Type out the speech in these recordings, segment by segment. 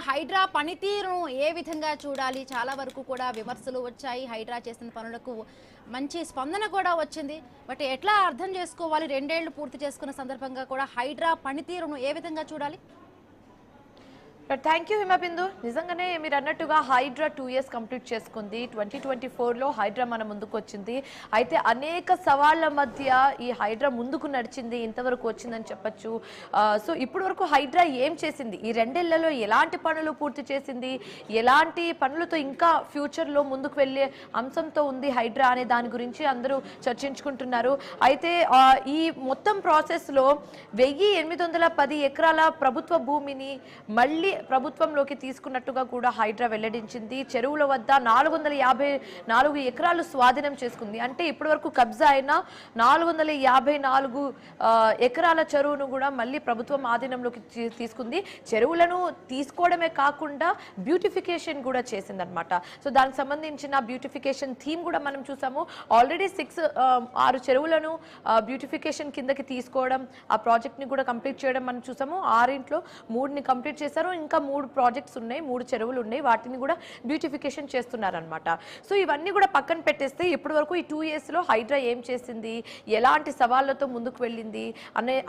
హైడ్రా పనితీరును ఏ విధంగా చూడాలి? చాలా వరకు కూడా విమర్శలు వచ్చాయి. హైడ్రా చేసిన పనులకు మంచి స్పందన కూడా వచ్చింది. బట్ ఎట్లా అర్థం చేసుకోవాలి? 2 ఏళ్లు పూర్తి చేసుకున్న సందర్భంగా కూడా హైడ్రా పనితీరును ఏ విధంగా చూడాలి? Thank you Himabindu. నిజంగానే మీరు అన్నట్టుగా హైడ్రా 2 ఇయర్స్ కంప్లీట్ చేసుకుంది. 2024లో హైడ్రా మన ముందుకు వచ్చింది. అయితే అనేక సవాళ్ల మధ్య ఈ హైడ్రా ముందుకు నడిచింది, ఇంతవరకు వచ్చిందని చెప్పచ్చు. సో ఇప్పటి వరకు హైడ్రా ఏం చేసింది, ఈ 2 ఏళ్లలో ఎలాంటి పనులు పూర్తి చేసింది, ఎలాంటి పనులతో ఇంకా ఫ్యూచర్లో ముందుకు వెళ్ళే అంశంతో ఉంది హైడ్రా అనే దాని గురించి అందరూ చర్చించుకుంటున్నారు. అయితే ఈ మొత్తం ప్రాసెస్లో 1810 ఎకరాల ప్రభుత్వ భూమిని మళ్ళీ ప్రభుత్వంలోకి తీసుకున్నట్టుగా కూడా హైడ్రా వెల్లడించింది. చెరువుల వద్ద 454 ఎకరాలు స్వాధీనం చేసుకుంది. అంటే ఇప్పటి వరకు కబ్జా అయిన 454 ఎకరాల చెరువును కూడా మళ్ళీ ప్రభుత్వం ఆధీనంలోకి తీసుకుంది. చెరువులను తీసుకోవడమే కాకుండా బ్యూటిఫికేషన్ కూడా చేసిందనమాట. సో దానికి సంబంధించిన బ్యూటిఫికేషన్ థీమ్ కూడా మనం చూసాము. ఆల్రెడీ 6 చెరువులను బ్యూటిఫికేషన్ కిందకి తీసుకోవడం, ఆ ప్రాజెక్ట్ని కూడా కంప్లీట్ చేయడం మనం చూసాము. 6 3ని కంప్లీట్ చేశారు. ఇంకా 3 ప్రాజెక్ట్స్ ఉన్నాయి, 3 చెరువులు ఉన్నాయి, వాటిని కూడా బ్యూటిఫికేషన్ చేస్తున్నారనమాట. సో ఇవన్నీ కూడా పక్కన పెట్టేస్తే ఇప్పటి వరకు ఈ 2 ఇయర్స్లో హైడ్రా ఏం చేసింది, ఎలాంటి సవాళ్లతో ముందుకు వెళ్ళింది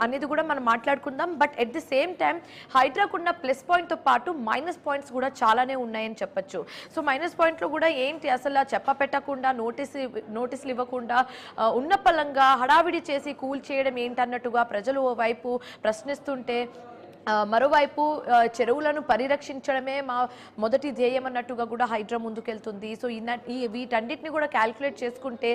అనేది కూడా మనం మాట్లాడుకుందాం. But at the same time హైడ్రాకున్న ప్లస్ పాయింట్తో పాటు మైనస్ పాయింట్స్ కూడా చాలానే ఉన్నాయని చెప్పచ్చు. సో మైనస్ పాయింట్లో కూడా ఏంటి, అసలు చెప్ప పెట్టకుండా నోటీసులు ఇవ్వకుండా ఉన్న పలంగా హడావిడి చేసి కూల్ చేయడం ఏంటన్నట్టుగా ప్రజలు వైపు ప్రశ్నిస్తుంటే, మరోవైపు చెరువులను పరిరక్షించడమే మా మొదటి ధ్యేయం అన్నట్టుగా కూడా హైడ్రా ముందుకెళ్తుంది. సో వీటన్నిటిని కూడా క్యాల్కులేట్ చేసుకుంటే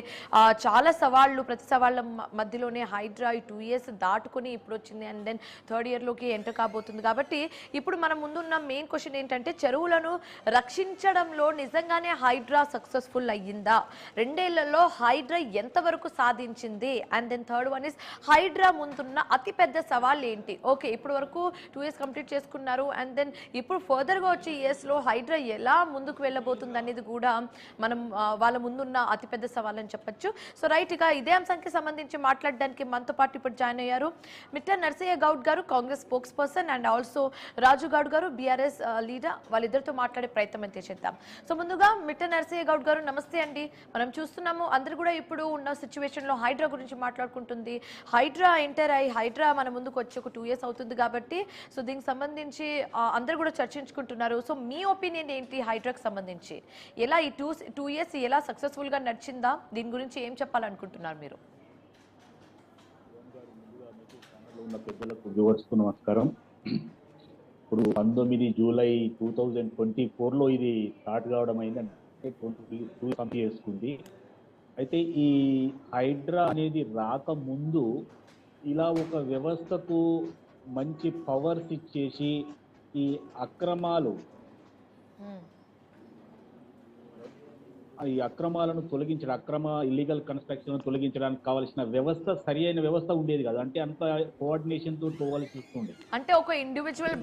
చాలా సవాళ్ళు, ప్రతి సవాళ్ళ మధ్యలోనే హైడ్రా ఈ 2 ఇయర్స్ దాటుకొని ఇప్పుడు వచ్చింది. అండ్ దెన్ 3rd ఇయర్లోకి ఎంటర్ కాబోతుంది. కాబట్టి ఇప్పుడు మన ముందున్న మెయిన్ క్వశ్చన్ ఏంటంటే, చెరువులను రక్షించడంలో నిజంగానే హైడ్రా సక్సెస్ఫుల్ అయ్యిందా, 2 ఏళ్లలో హైడ్రా ఎంతవరకు సాధించింది, and then 3rd one is Hydraa ముందున్న అతిపెద్ద సవాళ్ళు ఏంటి. ఓకే, ఇప్పటి వరకు 2 ఇయర్స్ కంప్లీట్ చేసుకున్నారు. అండ్ దెన్ ఇప్పుడు ఫర్దర్గా వచ్చే ఇయర్స్లో హైడ్రా ఎలా ముందుకు వెళ్ళబోతుంది అనేది కూడా మనం వాళ్ళ ముందున్న అతిపెద్ద సవాల్ అని చెప్పచ్చు. సో రైట్, ఇక ఇదే అంశానికి సంబంధించి మాట్లాడడానికి మనతో పాటు ఇప్పుడు జాయిన్ అయ్యారు మిట్ట నరసయ్య గౌడ్ గారు, Congress spokesperson, and also Raju Goud గారు, బీఆర్ఎస్ లీడర్. వాళ్ళిద్దరితో మాట్లాడే ప్రయత్నం అయితే చేద్దాం. సో ముందుగా మిట్ట నరసయ్య గౌడ్ గారు, నమస్తే అండి. మనం చూస్తున్నాము అందరు కూడా ఇప్పుడు ఉన్న సిచ్యువేషన్లో హైడ్రా గురించి మాట్లాడుకుంటుంది. హైడ్రా ఎంటర్ అయ్యి హైడ్రా మన ముందుకు వచ్చి ఒక 2 ఇయర్స్ అవుతుంది కాబట్టి సో దీనికి సంబంధించి అందరు కూడా చర్చించుకుంటున్నారు. సో మీ ఒపీనియన్ ఏంటి హైడ్రాకి సంబంధించి? ఎలా ఈ 2 ఇయర్స్ ఎలా సక్సెస్ఫుల్గా నడిచిందా, దీని గురించి ఏం చెప్పాలనుకుంటున్నారు మీరు? ఉన్న పెద్దలకు వ్యూవర్స్కు నమస్కారం. ఇప్పుడు 19 జూలై 2024లో ఇది స్టార్ట్ కావడం అయిందంటే 22 కంప్లీట్ చేసుకుంది. అయితే ఈ హైడ్రా అనేది రాకముందు ఇలా ఒక వ్యవస్థకు మంచి పవర్స్ ఇచ్చేసి ఈ అక్రమాలను తొలగించడం, ఇల్లీగల్ కన్స్ట్రక్షన్ తొలగించడానికి కావాల్సిన వ్యవస్థ, సరి అయిన వ్యవస్థ ఉండేది కదా. అంటే అంత కోఆర్డినేషన్ తో పోవాల్సి వస్తుంది. అంటే ఒక ఇండివిజువల్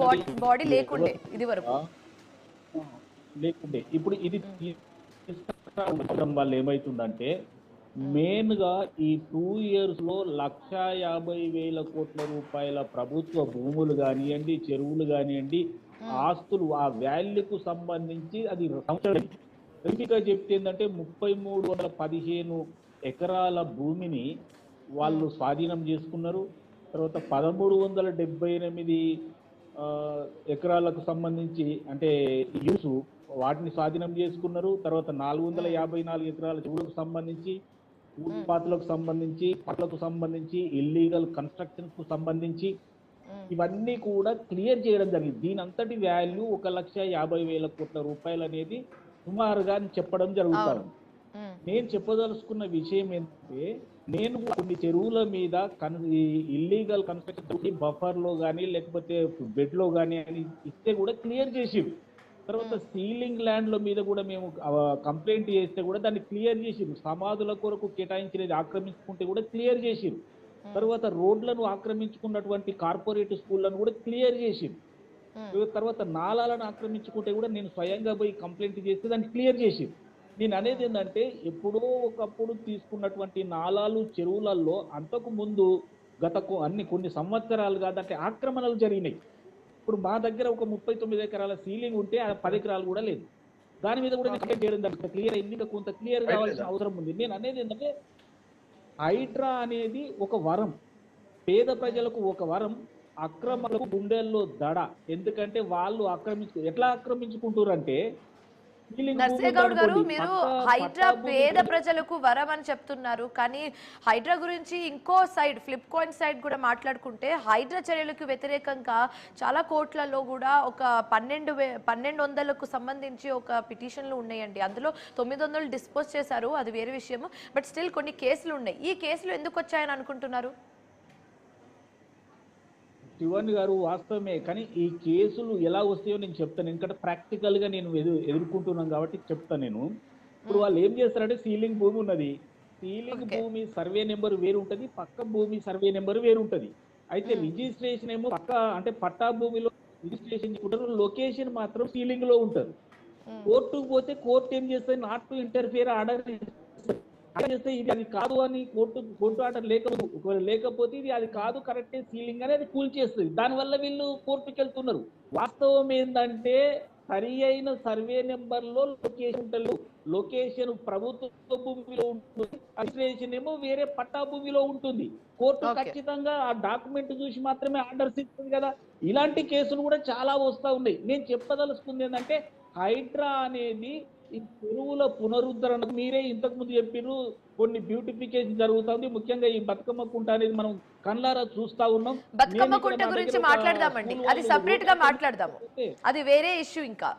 బాడీ లేకుండే ఇది వరకు లేకుండే. ఇప్పుడు ఇది తీసుకోవడం వల్ల ఏమైతుందంటే, మెయిన్ గా ఈ 2 ఇయర్స్ లో 1,50,000 కోట్ల రూపాయల ప్రభుత్వ భూములు కానివ్వండి, చెరువులు కానివ్వండి, ఆస్తులు, ఆ వాల్యూకు సంబంధించి అది గా చెప్తే ఏంటంటే 3,315 ఎకరాల భూమిని వాళ్ళు స్వాధీనం చేసుకున్నారు. తర్వాత 1,378 ఎకరాలకు సంబంధించి అంటే యూసు వాటిని స్వాధీనం చేసుకున్నారు. తర్వాత 454 ఎకరాల చెరువులకు సంబంధించి, ఫుట్పాత్లకు సంబంధించి, పట్లకు సంబంధించి, ఇల్లీగల్ కన్స్ట్రక్షన్స్ కు సంబంధించి ఇవన్నీ కూడా క్లియర్ చేయడం జరిగింది. దీని అంతటి వాల్యూ 1,50,000 కోట్ల రూపాయలు అనేది సుమారుగా చెప్పడం జరుగుతాను. నేను చెప్పదలుచుకున్న విషయం ఏంటంటే, నేను కొన్ని చెరువుల మీద ఇల్లీగల్ కన్స్ట్రక్షన్ బఫర్ లో కానీ లేకపోతే బెడ్ లో కానీ అని ఇస్తే కూడా క్లియర్ చేసిరు. తర్వాత సీలింగ్ ల్యాండ్ల మీద కూడా మేము కంప్లైంట్ చేస్తే కూడా దాన్ని క్లియర్ చేసిరు. సమాధుల కొరకు కేటాయించినది ఆక్రమించుకుంటే కూడా క్లియర్ చేసిరు. తర్వాత రోడ్లను ఆక్రమించుకున్నటువంటి కార్పొరేట్ స్కూళ్లను కూడా క్లియర్ చేసిరు. తర్వాత నాలాలను ఆక్రమించుకుంటే కూడా నేను స్వయంగా పోయి కంప్లైంట్ చేస్తే దాన్ని క్లియర్ చేసిరు. నేను అనేది ఏంటంటే, ఎప్పుడో ఒకప్పుడు తీసుకున్నటువంటి నాలాలు, చెరువులలో అంతకు ముందు కొన్ని సంవత్సరాలుగా దాంట్లో ఆక్రమణలు జరిగినాయి. ఇప్పుడు మా దగ్గర ఒక 39 ఎకరాల సీలింగ్ ఉంటే ఆ 10 ఎకరాలు కూడా లేదు. దాని మీద కూడా కంప్లైంట్ చేయడం జరిగింది. క్లియర్ అయింది, ఇంకా కొంత క్లియర్ కావాల్సిన అవసరం ఉంది. నేను అనేది ఏంటంటే హైడ్రా అనేది ఒక వరం, పేద ప్రజలకు ఒక వరం, అక్రమలకు గుండెల్లో దడ. ఎందుకంటే వాళ్ళు ఎట్లా ఆక్రమించుకుంటారు అంటే నర్సయ్య గౌడ్ గారు, మీరు హైడ్రా పేద ప్రజలకు వరం అని చెప్తున్నారు, కానీ హైడ్రా గురించి ఇంకో సైడ్, ఫ్లిప్ కాయిన్ సైడ్ కూడా మాట్లాడుకుంటే హైడ్రా చర్యలకు వ్యతిరేకంగా చాలా కోట్లలో కూడా ఒక 1200కు సంబంధించి ఒక పిటిషన్లు ఉన్నాయండి. అందులో 900 డిస్పోజ్ చేశారు, అది వేరే విషయం. బట్ స్టిల్ కొన్ని కేసులు ఉన్నాయి. ఈ కేసులు ఎందుకు వచ్చాయని అనుకుంటున్నారు? శివన్ గారు వాస్తవమే, కానీ ఈ కేసులు ఎలా వస్తాయో నేను చెప్తాను. ఎందుకంటే ప్రాక్టికల్ గా నేను ఎదుర్కొంటున్నాను కాబట్టి చెప్తాను నేను. ఇప్పుడు వాళ్ళు ఏం చేస్తారంటే సీలింగ్ భూమి ఉన్నది, సీలింగ్ భూమి సర్వే నెంబర్ వేరు ఉంటుంది, పక్క భూమి సర్వే నెంబర్ వేరు ఉంటుంది. అయితే రిజిస్ట్రేషన్ ఏమో పక్క అంటే పట్టా భూమిలో రిజిస్ట్రేషన్ చేసుకుంటారు, లొకేషన్ మాత్రం సీలింగ్ లో ఉంటారు. కోర్టుకు పోతే కోర్టు ఏం చేస్తుంది, నాట్ టు ఇంటర్ఫియర్ ఆర్డర్ చేస్తే ఇది అది కాదు అని కోర్టు ఆర్డర్ లేకపోతే ఇది అది కాదు కరెక్టే సీలింగ్ అనేది కూల్ చేస్తుంది. దానివల్ల వీళ్ళు కోర్టుకు వెళ్తున్నారు. వాస్తవం ఏంటంటే సరి అయిన సర్వే నెంబర్ లో లొకేషన్ ఉంటుంది, లొకేషన్ ప్రభుత్వ భూమిలో ఉంటుంది, రిజిస్ట్రేషన్ ఏమో వేరే పట్టా భూమిలో ఉంటుంది. కోర్టు ఖచ్చితంగా ఆ డాక్యుమెంట్ చూసి మాత్రమే ఆర్డర్స్ ఇస్తుంది కదా. ఇలాంటి కేసులు కూడా చాలా వస్తూ ఉన్నాయి. నేను చెప్పదలుచుకుంది ఏంటంటే హైడ్రా అనేది ఈ చెరువుల పునరుద్ధరణకు మీరే ఇంతకు ముందు చెప్పిర్రు, కొన్ని బ్యూటిఫికేషన్ జరుగుతుంది. ముఖ్యంగా ఈ బతుకమ్మ కుంట అనేది మనం కళ్ళారా చూస్తా ఉన్నాం. బతుకమ్మ కుంట గురించి మాట్లాడదామండి, అది సెపరేట్ గా మాట్లాడదాము, అది వేరే ఇష్యూ. ఇంకా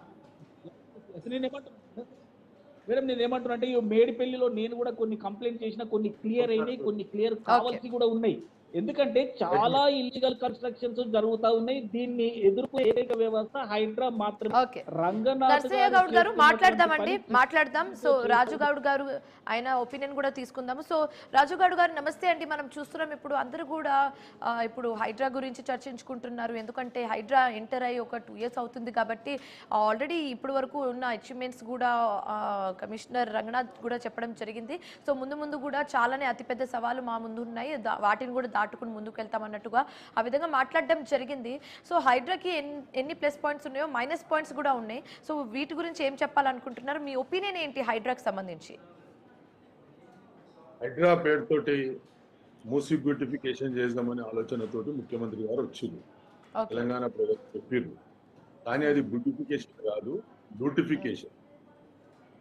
మేడం నేను ఏమంటున్నా అంటే ఈ మేడిపల్లిలో నేను కూడా కొన్ని కంప్లైంట్ చేసిన, కొన్ని క్లియర్ అయినాయి, కొన్ని క్లియర్ కావాల్సి కూడా ఉన్నాయి. ఎందుకంటే చాలా ఇల్లీగల్ కన్స్ట్రక్షన్స్ జరుగుతా ఉన్నాయి. దీన్ని ఎదుర్కొనే ఏకైక వ్యవస్థ హైడ్రా మాత్రమే. నర్సయ్య గౌడ్ గారు మాట్లాడదాం. సో రాజు గౌడ్ గారు ఆయన ఒపీనియన్ కూడా తీసుకుందాము. సో రాజు గౌడ్ గారు నమస్తే అండి. మనం చూస్తున్నాం ఇప్పుడు అందరూ కూడా ఇప్పుడు హైడ్రా గురించి చర్చించుకుంటున్నారు. ఎందుకంటే హైడ్రా ఎంటర్ అయ్యి ఒక 2 years అవుతుంది కాబట్టి ఆల్రెడీ ఇప్పటి వరకు ఉన్న అచీవ్మెంట్స్ కూడా కమిషనర్ రంగనాథ్ కూడా చెప్పడం జరిగింది. సో ముందు కూడా చాలానే అతిపెద్ద సవాలు మా ముందు ఉన్నాయి, వాటిని కూడా దాటుకుని ముందుకు వెళ్తామన్నట్టుగా ఆ విధంగా మాట్లాడడం జరిగింది. సో హైడ్రాకి ఎన్ని ప్లస్ పాయింట్స్ ఉన్నాయో మైనస్ పాయింట్స్ కూడా ఉన్నాయి. సో వీటి గురించి ఏం చెప్పాలనుకుంటున్నారు? మీ ఒపీనియన్ ఏంటి హైడ్రాకి సంబంధించి? హైడ్రా పేరుతోటి మూసీ బ్యూటిఫికేషన్ చేద్దామనే ఆలోచనతోటి ముఖ్యమంత్రి గారు వచ్చింది, తెలంగాణ ప్రజలు చెప్పారు. కానీ అది బ్యూటిఫికేషన్ కాదు, బ్యూటిఫికేషన్.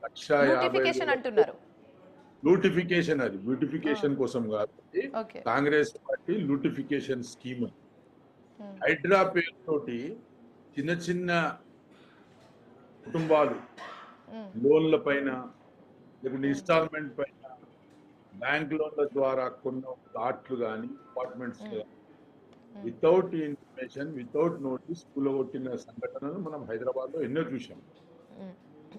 150,000 అంటున్నారు. లూటిఫికేషన్, అది బ్యూటిఫికేషన్ కోసం కాదు, కాంగ్రెస్ పార్టీ లూటిఫికేషన్ స్కీమ్. హైడ్రా పేరుతోటి చిన్న కుటుంబాలు లోన్ల పైన, లేకుంటే ఇన్స్టాల్మెంట్ పైన, బ్యాంక్ లోన్ల ద్వారా కొన్న ప్లాట్లు కానీ apartments without information, without notice కూలగొట్టిన సంఘటనలు మనం హైదరాబాద్ లో ఎన్నో చూసాం.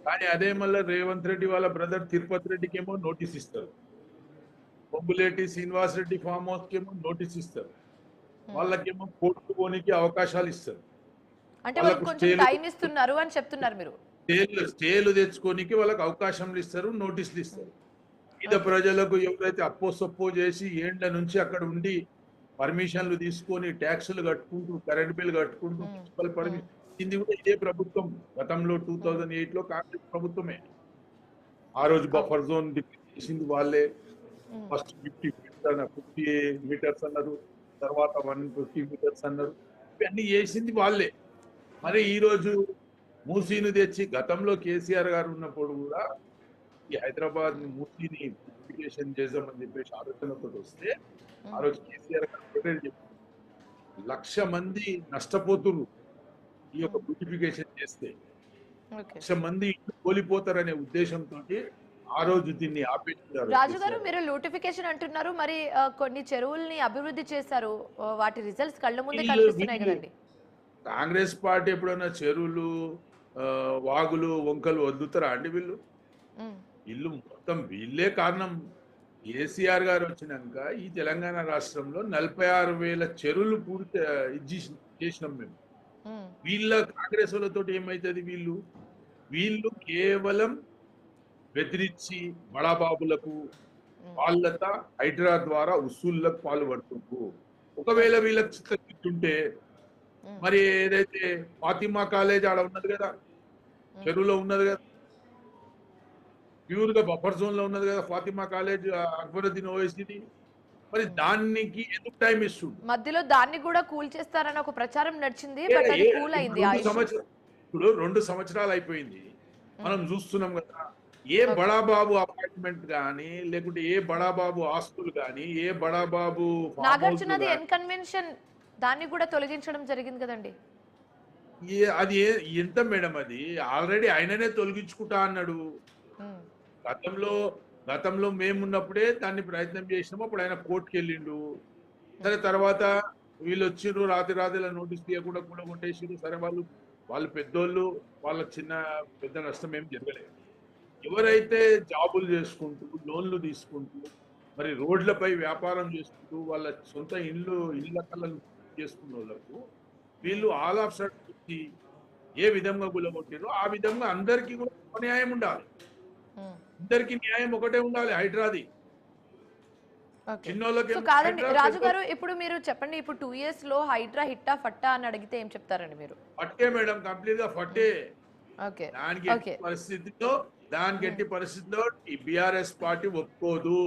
కానీ అదే మళ్ళీ రేవంత్ రెడ్డి వాళ్ళ బ్రదర్ తిరుపతి రెడ్డికి ఏమో నోటీస్ ఇస్తారు, బొంబులేటి శ్రీనివాస్ రెడ్డి ఫామ్ హౌస్ కి ఏమో నోటీస్ ఇస్తారు, వాళ్ళకేమో కోర్టు పోనీకి అవకాశాలు ఇస్తారు. స్టేలు తెచ్చుకోనికి వాళ్ళకి అవకాశాలు ఇస్తారు, నోటీసులు ఇస్తారు. పేద ప్రజలకు ఎవరైతే అప్పో చేసి ఏండ్ల నుంచి అక్కడ ఉండి పర్మిషన్లు తీసుకొని ట్యాక్సులు కట్టుకుంటూ, కరెంట్ బిల్ కట్టుకుంటూ, మున్సిపల్ పర్మిషన్ ఇది కూడా ఇదే ప్రభుత్వం. గతంలో 2008లో కాంగ్రెస్ ప్రభుత్వమే. ఆ రోజు బఫర్ జోన్ చేసింది వాళ్ళే. ఫస్ట్ 50 మీటర్స్ అన్నారు, తర్వాత 150 మీటర్స్ అన్నారు, ఇవన్నీ చేసింది వాళ్ళే. మరి ఈ రోజు మూసీని తెచ్చి, గతంలో కేసీఆర్ గారు ఉన్నప్పుడు కూడా ఈ హైదరాబాద్ మూసీని బ్యూటిఫికేషన్ చేద్దామని చెప్పేసి ఆలోచనతో వస్తే ఆ రోజు కేసీఆర్ గారు చెప్పారు, 1,00,000 మంది నష్టపోతున్నారు ఈ యొక్క బ్యూటిఫికేషన్ చేస్తే, 1,00,000 మంది ఇల్లు కోల్పోతారనే ఉద్దేశంతో ఆ రోజు దీన్ని ఆపేసారు. రాజు గారు, మీరు లూటిఫికేషన్ అంటున్నారు, మరి కొన్ని చెరువుల్ని అభివృద్ధి చేశారు, వాటి రిజల్ట్స్ కళ్ళ ముందే కనిపిస్తున్నాయి కదండి. కాంగ్రెస్ పార్టీ ఎప్పుడైనా చెరువులు, వాగులు, వంకలు వదులుతారా అండి? వీళ్ళు మొత్తం వీళ్ళే కారణం. కేసీఆర్ గారు వచ్చినాక ఈ తెలంగాణ రాష్ట్రంలో 46,000 చెరువులు పూర్తి చేసినాం మేము. వీళ్ళ కాంగ్రెస్ వాళ్ళతో ఏమైతుంది, వీళ్ళు కేవలం బెదిరించి బడాబాబులకు వాళ్ళత హైడ్రా ద్వారా ఉసూళ్ళకు పాల్పడుతున్నారు. ఒకవేళ వీళ్ళకి చిత్తుంటే మరి ఏదైతే ఫాతిమా కాలేజ్ ఆడ ఉన్నది కదా, చెరువులో ఉన్నది కదా, ప్యూర్ గా బఫర్ జోన్ లో ఉన్నది కదా ఫాతిమా కాలేజ్, అక్బరుద్దీన్ ఓవైసీది. మరి దానికి ఎందుకు టైం ఇస్తుంది? మధ్యలో దాన్ని కూడా కూల్ చేస్తారని ఒక ప్రచారం నడిచింది, బట్ అది కూల్ అయింది ఆ issue. ఇప్పుడు 2 సంవత్సరాలు అయిపోయింది, మనం చూస్తున్నాం కదా. ఏ బడాబాబు అపార్ట్మెంట్ గానీ, లేకుంటే ఏ బడాబాబు ఆస్తులు గానీ, ఏ బడాబాబు నాగార్జునది ఎన్కన్వెన్షన్ దాన్ని కూడా తొలగించడం జరిగింది కదండి. అది ఎంత మేడం? అది ఆల్రెడీ ఆయననే తొలగించుకుంటా అన్నాడు. ఉమ్, గతంలో మేమున్నప్పుడే దాన్ని ప్రయత్నం చేసినాము. అప్పుడు ఆయన కోర్టుకి వెళ్ళిండు. సరే, తర్వాత వీళ్ళు వచ్చిండ్రు, రాత్రిలా నోటీస్ తీయకుండా కూడా కొట్టేసిండ్రు. సరే, వాళ్ళు పెద్దోళ్ళు, వాళ్ళ పెద్ద నష్టం ఏం జరగలేదు. ఎవరైతే జాబులు చేసుకుంటూ, లోన్లు తీసుకుంటూ, మరి రోడ్లపై వ్యాపారం చేసుకుంటూ, వాళ్ళ సొంత ఇళ్ళ కళ్ళను చేసుకున్న వాళ్ళకు వీళ్ళు ఆల్ ఆఫ్ సడన్ వచ్చి ఏ విధంగా గుల్లగొట్టారో ఆ విధంగా అందరికీ కూడా న్యాయం ఉండాలి. ఉమ్. అందరికి న్యాయం ఒకటే ఉండాలి. హైడ్రాది Okay. చిన్నోళ్ళకి సో కాదండి రాజు గారు, ఇప్పుడు మీరు చెప్పండి, ఇప్పుడు 2 years లో హైడ్రా హిట్టా ఫట్టా అని అడిగితే ఏం చెప్తారండి మీరు? ఫట్టే మేడం, కంప్లీట్ గా ఫట్టే. ఓకే, దానికి ఓకే. ఎట్టి పరిస్థితిలో ఈ బీఆర్ఎస్ పార్టీ ఒప్పుకోదు.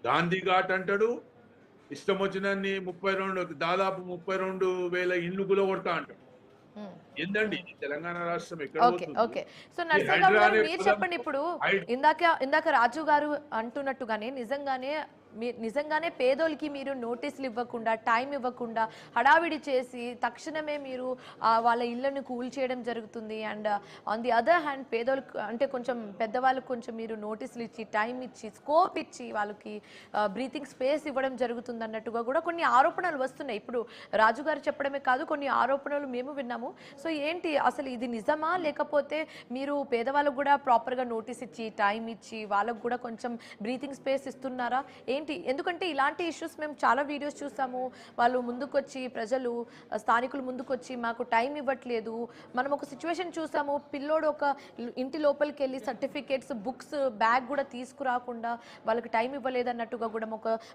గాంధీ ఘాట్ అంటాడు, ఇష్టం వచ్చినన్ని దాదాపు 32,000 ఇండ్లు గులగొడతా అంటాడు. ఏందండి ఇది? తెలంగాణ రాష్ట్రం ఎక్కడ ఓకే, పోతుంది? ఓకే. సో నరసింహరావు గారు, మీరు చెప్పండి ఇప్పుడు. ఇందాక రాజు గారు అంటున్నట్టుగానే నిజంగానే పేదోళ్ళకి మీరు నోటీసులు ఇవ్వకుండా, టైం ఇవ్వకుండా, హడావిడి చేసి తక్షణమే మీరు వాళ్ళ ఇళ్లను కూల్ చేయడం జరుగుతుంది. And on the other hand పేదోళ్ళకు అంటే కొంచెం పెద్దవాళ్ళకు కొంచెం మీరు నోటీసులు ఇచ్చి, టైం ఇచ్చి, స్కోప్ ఇచ్చి, వాళ్ళకి బ్రీతింగ్ స్పేస్ ఇవ్వడం జరుగుతుంది అన్నట్టుగా కూడా కొన్ని ఆరోపణలు వస్తున్నాయి. ఇప్పుడు రాజు గారు చెప్పడమే కాదు, కొన్ని ఆరోపణలు మేము విన్నాము. సో ఏంటి అసలు ఇది నిజమా, లేకపోతే మీరు పేదవాళ్ళకు కూడా ప్రాపర్గా నోటీస్ ఇచ్చి, టైం ఇచ్చి, వాళ్ళకు కూడా కొంచెం బ్రీతింగ్ స్పేస్ ఇస్తున్నారా ఏంటి? ఎందుకంటే ఇలాంటి ఇష్యూస్ మేము చాలా వీడియోస్ చూసాము. వాళ్ళు ముందుకొచ్చి, ప్రజలు స్థానికులు ముందుకొచ్చి మాకు టైం ఇవ్వట్లేదు. మనం ఒక సిచ్యువేషన్ చూసాము, పిల్లోడు ఒక ఇంటి లోపలికి వెళ్ళి సర్టిఫికేట్స్, బుక్స్, బ్యాగ్ కూడా తీసుకురాకుండా వాళ్ళకి టైం ఇవ్వలేదు అన్నట్టుగా కూడా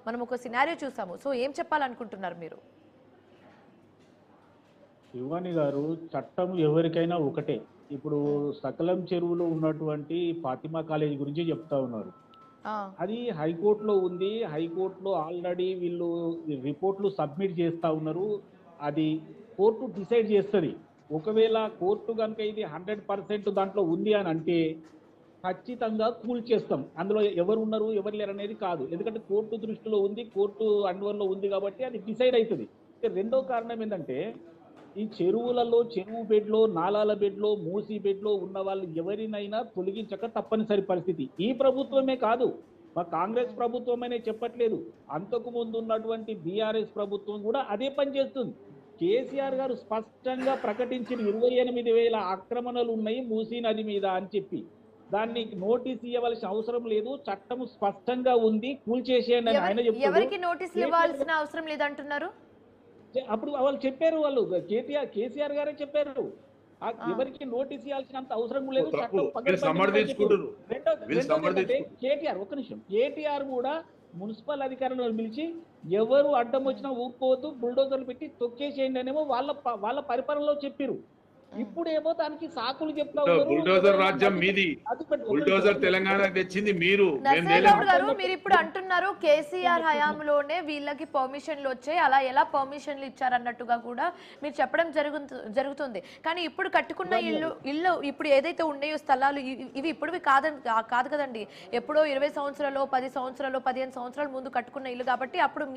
మనం ఒక సినారియో చూసాము. సో ఏం చెప్పాలనుకుంటున్నారు మీరు? శివాని గారు, చట్టం ఎవరికైనా ఒకటే. ఇప్పుడు సకలం చెరువులో ఉన్నటువంటి ఫాతిమా కాలేజీ గురించి చెప్తా ఉన్నారు. అది హైకోర్టులో ఉంది. హైకోర్టులో ఆల్రెడీ వీళ్ళు రిపోర్ట్లు సబ్మిట్ చేస్తూ ఉన్నారు. అది కోర్టు డిసైడ్ చేస్తుంది. ఒకవేళ కోర్టు కనుక ఇది 100% దాంట్లో ఉంది అని అంటే ఖచ్చితంగా కూల్ చేస్తాం. అందులో ఎవరు ఉన్నారు, ఎవరు లేరు అనేది కాదు. ఎందుకంటే కోర్టు దృష్టిలో ఉంది, కోర్టు అండర్లో ఉంది కాబట్టి అది డిసైడ్ అవుతుంది. రెండో కారణం ఏంటంటే, ఈ చెరువులలో, చెరువు బెడ్లో, నాలాల బెడ్లో, మూసీ బెడ్లో ఉన్న వాళ్ళు ఎవరినైనా తొలగించక తప్పనిసరి పరిస్థితి. ఈ ప్రభుత్వమే కాదు, మా కాంగ్రెస్ ప్రభుత్వమనే చెప్పట్లేదు, అంతకు ముందు ఉన్నటువంటి బీఆర్ఎస్ ప్రభుత్వం కూడా అదే పని చేస్తుంది. కేసీఆర్ గారు స్పష్టంగా ప్రకటించిన 28,000 ఆక్రమణలు ఉన్నాయి మూసీ నది మీద అని చెప్పి, దాన్ని నోటీస్ ఇవ్వవలసిన అవసరం లేదు, చట్టం స్పష్టంగా ఉంది, కూల్చేసేయండి అని ఆయన చెప్తారు. ఎవరికి నోటీసులు ఇవ్వాల్సిన అవసరం లేదంటున్నారు? అప్పుడు వాళ్ళు చెప్పారు, వాళ్ళు కేసీఆర్ గారే చెప్పారు, ఎవరికి నోటీస్ ఇవ్వాల్సినంత అవసరం లేదు. కేటీఆర్, ఒక్క నిమిషం, కేటీఆర్ కూడా మున్సిపల్ అధికారులను పిలిచి ఎవరు అడ్డం వచ్చినా ఊరుకోవద్దు, బుల్డోజర్లు పెట్టి తొక్కేసేయండి అనేమో వాళ్ళ పరిపాలనలో చెప్పారు. ఇప్పుడేమో దానికి సాకులు చెప్తా ఉన్నారు. బుల్డోజర్ రాజ్యం మీది, బుల్డోజర్ తెలంగాణ తెచ్చింది మీరు. నరసింహరావు గారు, మీరు ఇప్పుడు అంటున్నారు కేసీఆర్ హయాంలోనే వీళ్ళకి పర్మిషన్లు వచ్చాయి, అలా ఎలా పర్మిషన్లు ఇచ్చారన్నట్టుగా కూడా మీరు చెప్పడం జరుగుతుంది. కానీ ఇప్పుడు కట్టుకున్న ఇల్లు ఇప్పుడు ఏదైతే ఉన్నాయో స్థలాలు, ఇవి ఇప్పుడువి కాదు కదండి. ఎప్పుడో 20 సంవత్సరాలు, 10 సంవత్సరాలు, 15 సంవత్సరాల ముందు కట్టుకున్న ఇల్లు కాబట్టి, అప్పుడు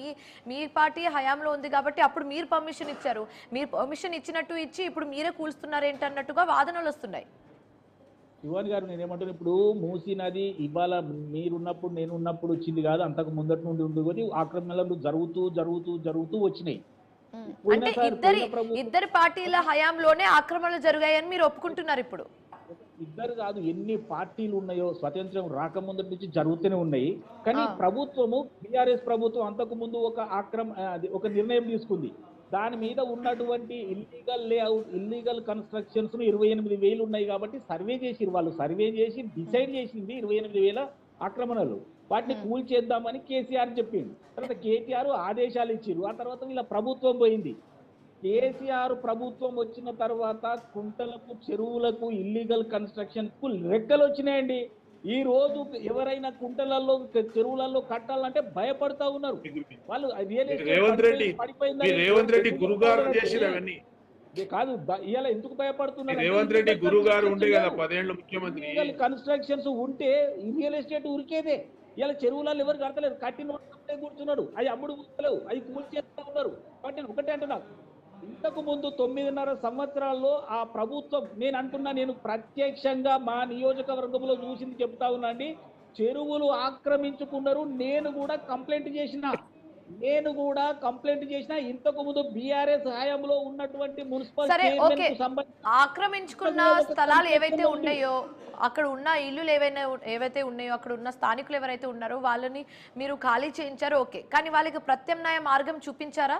మీ పార్టీ హయాంలో ఉంది కాబట్టి అప్పుడు మీరు పర్మిషన్ ఇచ్చారు. మీరు పర్మిషన్ ఇచ్చినట్టు ఇచ్చి ఇప్పుడు మీరే కూల్స్తున్నారు ఏంటన్నట్టుగా వాదనలు వస్తున్నాయి. శివాని గారు, నేనేమంటాను, ఇప్పుడు మూసీ నది ఇవాళ మీరున్నప్పుడు, నేనున్నప్పుడు వచ్చింది కాదు, అంతకు ముందటి నుండి ఉండేది. ఆక్రమణలు జరుగుతూ వచ్చినాయి. అంటే ఇద్దరి పార్టీల హయాంలోనే ఆక్రమణలు జరిగాయని మీరు ఒప్పుకుంటున్నారు ఇప్పుడు? ఇద్దరు కాదు, ఎన్ని పార్టీలు ఉన్నాయో స్వతంత్రం రాకముందటి నుంచి జరుగుతూనే ఉన్నాయి. కానీ ప్రభుత్వము, బీఆర్ఎస్ ప్రభుత్వం అంతకు ముందు ఒక నిర్ణయం తీసుకుంది. దాని మీద ఉన్నటువంటి ఇల్లీగల్ లేఅవుట్, ఇల్లీగల్ కన్స్ట్రక్షన్స్ 28,000 ఉన్నాయి కాబట్టి సర్వే చేసిరు. వాళ్ళు సర్వే చేసి డిసైడ్ చేసింది 28,000 ఆక్రమణలు. వాటిని కూల్ చేద్దామని కేసీఆర్ చెప్పింది. తర్వాత కేటీఆర్ ఆదేశాలు ఇచ్చిరు. ఆ తర్వాత వీళ్ళ ప్రభుత్వం పోయింది. కేసీఆర్ ప్రభుత్వం వచ్చిన తర్వాత కుంటలకు చెరువులకు ఇల్లీగల్ కన్స్ట్రక్షన్ కు రెక్కలు వచ్చినాయండి. ఈ రోజు ఎవరైనా కుంటలలో చెరువులలో కట్టాలంటే భయపడతా ఉన్నారు వాళ్ళు. రియల్ రేవంత్ రెడ్డి రేవంత్ రెడ్డి గురుగారు చేసిన అవన్నీ కాదు, ఇవాళ ఎందుకు భయపడుతున్నారు? రేవంత్ రెడ్డి గురుగారు ఉండే కదా 10 ఏళ్ళు ముఖ్యమంత్రి. కన్స్ట్రక్షన్స్ ఉంటే రియల్ ఎస్టేట్ ఉరికేదే. ఇలా చెరువులలో ఎవరు కడతలేరు, కట్టిన కూర్చున్నాడు, అవి అమ్ముడు కూర్చోలేవు, అవి కూల్చేస్తా ఉన్నారు. కాబట్టి నేను ఒకటే అంటున్నా, ఇంతకు ముందు 9.5 సంవత్సరాల్లో ఆ ప్రభుత్వం, నేను ప్రత్యక్షంగా మా నియోజకవర్గంలో చూసింది చెప్తా ఉన్నా అండి. చెరువులు ఆక్రమించుకున్నారు. నేను కూడా కంప్లైంట్ చేసిన ఇంతకు ముందు బీఆర్ఎస్ హయాంలో ఉన్నటువంటి మున్సిపల్ ఆక్రమించుకున్న స్థలాలు ఏవైతే ఉన్నాయో, అక్కడ ఉన్న ఇల్లులు ఏవైతే ఉన్నాయో, అక్కడ ఉన్న స్థానికులు ఎవరైతే ఉన్నారో వాళ్ళని మీరు ఖాళీ చేయించారు, ఓకే. కానీ వాళ్ళకి ప్రత్యామ్నాయ మార్గం చూపించారా?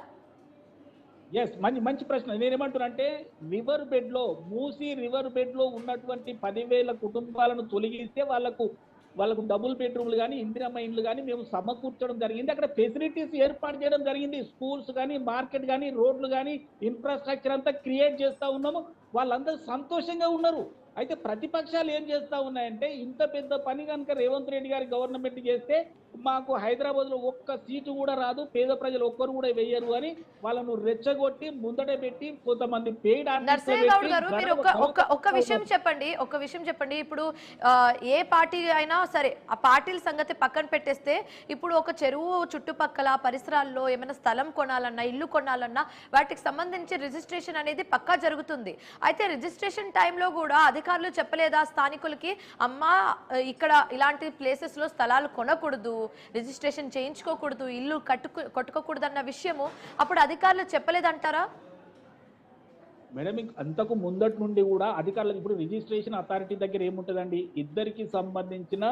ఎస్, మంచి ప్రశ్న. నేనేమంటున్నానంటే మూసీ రివర్ బెడ్ లో ఉన్నటువంటి 10,000 కుటుంబాలను తొలగిస్తే వాళ్ళకు డబుల్ బెడ్రూమ్లు కానీ ఇందిరమ్మ ఇండ్లు కానీ మేము సమకూర్చడం జరిగింది. అక్కడ ఫెసిలిటీస్ ఏర్పాటు చేయడం జరిగింది. స్కూల్స్ కానీ, మార్కెట్ కానీ, రోడ్లు కానీ, ఇన్ఫ్రాస్ట్రక్చర్ అంతా క్రియేట్ చేస్తూ ఉన్నాము. వాళ్ళందరూ సంతోషంగా ఉన్నారు. అయితే ప్రతిపక్షాలు ఏం చేస్తూ ఉన్నాయంటే, ఇంత పెద్ద పని కనుక రేవంత్ రెడ్డి గారి గవర్నమెంట్ చేస్తే మాకు హైదరాబాద్లో ఒక్క సీటు కూడా రాదు, పేద ప్రజలు ఒక్కరు కూడా వెయ్యరు అని వాళ్ళను రెచ్చగొట్టి ముందట పెట్టి కొంతమంది పెయిడ్ నర్సయ్యగౌడ్ గారు, మీరు ఒక విషయం చెప్పండి. ఇప్పుడు ఏ పార్టీ అయినా సరే, ఆ పార్టీల సంగతి పక్కన పెట్టేస్తే, ఇప్పుడు ఒక చెరువు చుట్టుపక్కల పరిసరాల్లో ఏమైనా స్థలం కొనాలన్నా, ఇల్లు కొనాలన్నా వాటికి సంబంధించి రిజిస్ట్రేషన్ అనేది పక్కా జరుగుతుంది. అయితే రిజిస్ట్రేషన్ టైంలో కూడా అధికారులు చెప్పలేదా స్థానికులకి, అమ్మా ఇక్కడ ఇలాంటి ప్లేసెస్ లో స్థలాలు కొనకూడదు, రిజిస్ట్రేషన్ చేయించుకోకూడదు, ఇల్లు కట్టుకోకూడదు అన్న విషయము అప్పుడు అధికారులు చెప్పలేదంటారా? మేడం, అంతకు ముందటి నుండి కూడా అధికారులకు, ఇప్పుడు రిజిస్ట్రేషన్ అథారిటీ దగ్గర ఏముంటుందండి, ఇద్దరికి సంబంధించిన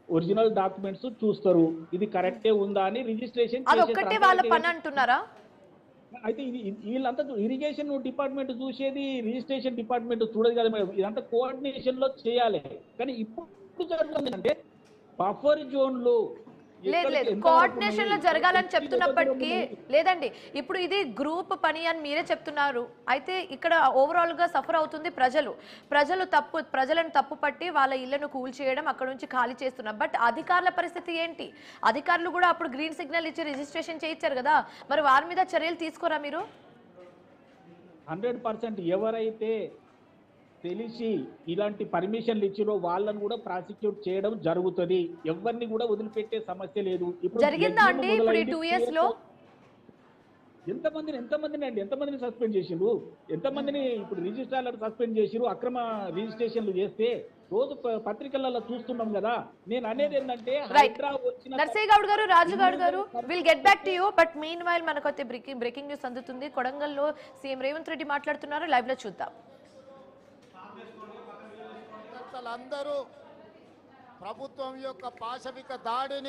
ఒరిజినల్ డాక్యుమెంట్స్ చూస్తారు, ఇది కరెక్టే ఉందా అని రిజిస్ట్రేషన్. అదొక్కటే వాళ్ళ పని అంటున్నారా? అయితే వీళ్ళంతా ఇరిగేషన్ డిపార్ట్మెంట్ చూసేది, రిజిస్ట్రేషన్ డిపార్ట్మెంట్ చూడదు కదా మేడం. ఇదంతా కోఆర్డినేషన్ లో చేయాలి. కానీ ఇప్పుడు జరుగుతుంది అంటే బఫర్ జోన్ లో లేదు కోఆర్డినేషన్ లో జరగాలని చెప్తున్నప్పటికీ లేదండి. ఇప్పుడు ఇది గ్రూప్ పని అని మీరే చెప్తున్నారు. అయితే ఇక్కడ ఓవరాల్ గా సఫర్ అవుతుంది ప్రజలను తప్పు పట్టి వాళ్ళ ఇళ్లను కూల్ చేయడం, అక్కడ నుంచి ఖాళీ చేస్తున్నారు. బట్ అధికారుల పరిస్థితి ఏంటి? అధికారులు కూడా అప్పుడు గ్రీన్ సిగ్నల్ ఇచ్చి రిజిస్ట్రేషన్ చేయించారు కదా, మరి వారి మీద చర్యలు తీసుకోరా మీరు? 100% ఎవరైతే తెలిసి ఇలాంటి పర్మిషన్లు ఇచ్చిరో వాళ్ళని కూడా ప్రాసిక్యూట్ చేయడం జరుగుతుంది. ఎవరిని కూడా వదిలిపెట్టే సమస్య లేదు. ఇప్పుడు జరిగిందా అండి ఇప్పుడు 2 ఇయర్స్ లో? ఎంతమందిని సస్పెండ్ చేసిండ్రు, ఎంతమందిని ఇప్పుడు రిజిస్ట్రార్లను సస్పెండ్ చేసిరు, అక్రమ రిజిస్ట్రేషన్లు చేస్తే రోజు పత్రికలలో చూస్తున్నాం కదా. నేను అనేది ఏంటంటే, నర్సయ్యగౌడ్ గారు, రాజుగౌడ్ గారు, will get back to you. But mean while మనకైతే బ్రేకింగ్ న్యూస్ అందుతుంది. కొడంగల్లో సీఎం రేవంత్ రెడ్డి మాట్లాడుతున్నారు, లైవ్ లో చూద్దాం. అందరూ ప్రభుత్వం యొక్క పాశవిక దాడిని